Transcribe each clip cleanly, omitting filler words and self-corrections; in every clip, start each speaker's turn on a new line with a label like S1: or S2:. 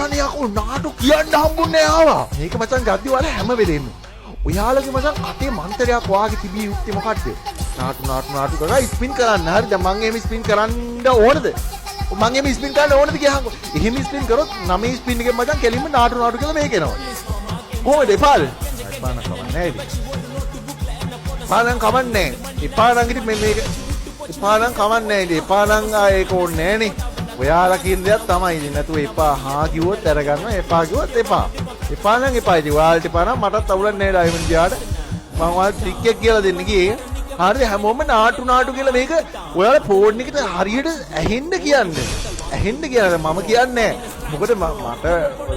S1: දැක්කනේ යකෝ නාටු කියන්න හම්බුන්නේ ආවා. මේක මචං ගද්දි වල හැම වෙලෙම. ඔයාලගේ මචං කටේ මන්තරයක් වාගේ තිබිය යුත්තේ මොකද්ද? නාටු කරලා ස්පින් කරන්න. හරිද? මං එහෙම ස්පින් කරන්න ඕනද? මං එහෙම ස්පින් කරන්න ඕනද කියහංකො. එහෙම ස්පින් කරොත් 9 ස්පින් එකෙන් මචං කෙලින්ම නාටු කියලා මේක එනවා. කොහොමද එපාද? එපා නම් කවන්නේ නෑ. එපා නම් කවන්නේ නෑ. එපා නම් ඉතින් මේක එපා නම් කවන්නේ නෑ. එපා නම් ඒක ඕනේ නෑනේ. ඔයාලා කියන දේක් තමයි. ඉතින් නැතුව එපා හා කිව්වොත් අරගන්නවා. එපා කිව්වොත් එපා. එපා නම් එපා. ඉතින් ඔයාලට එපා නම් මටත් අවුලක් නෑ ඩයිමන්ඩ් ගියාට. මම ඔයාලට ට්‍රික් එක කියලා දෙන්න ගියේ. හරිද? හැමෝම නාටු කියලා මේක ඔයාලා ෆෝන් එකට හරියට ඇහෙන්න කියන්නේ. ඇහෙන්න කියන්නේ මම කියන්නේ මොකද මට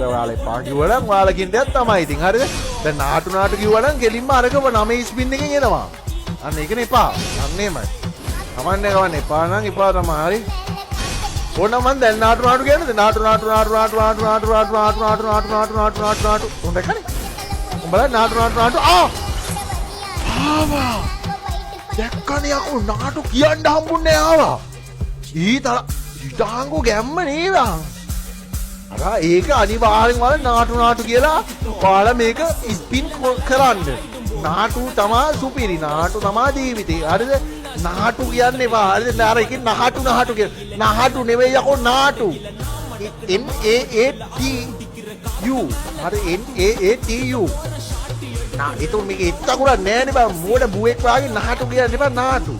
S1: ඔයාලා එපා කිව්වනම් ඔයාලා කියන දේක් තමයි. ඉතින් හරිද? දැන් නාටු කිව්වනම් ගෙලින්ම අරකව 9 ස්පින් එකෙන් එනවා. අන්න ඒකනේ එපා. අන්න එහෙමයි. කවන්නේ එපා නම් එපා තමයි. හරි. ඕන මන් දැන් නාටු කියන්නේ නාටු හොඳ කනේ. උඹලා නාටු ආවා. දැක්කනේ යකෝ නාටු කියන්න හම්බුන්නේ ආවා. ඊටාංගෝ ගැම්ම නේද? අර ඒක අනිවාර්යෙන් වල නාටු කියලා ඔයාලා මේක ස්පින් කරන්න. නාටු තමයි සුපිරි. නාටු තමයි ජීවිතේ. හරිද? නාටු කියන්නේ වා. හරිද? අර එකේ නාටු කියන. නාටු නෙවෙයි යකෝ නාටු. NAATU. හරි NAATU. ඒක මේක එත්තකුරක් නෑනේ බං. මොඩ බුවෙක් වාගේ නාටු කියන්නේ බං නාටු.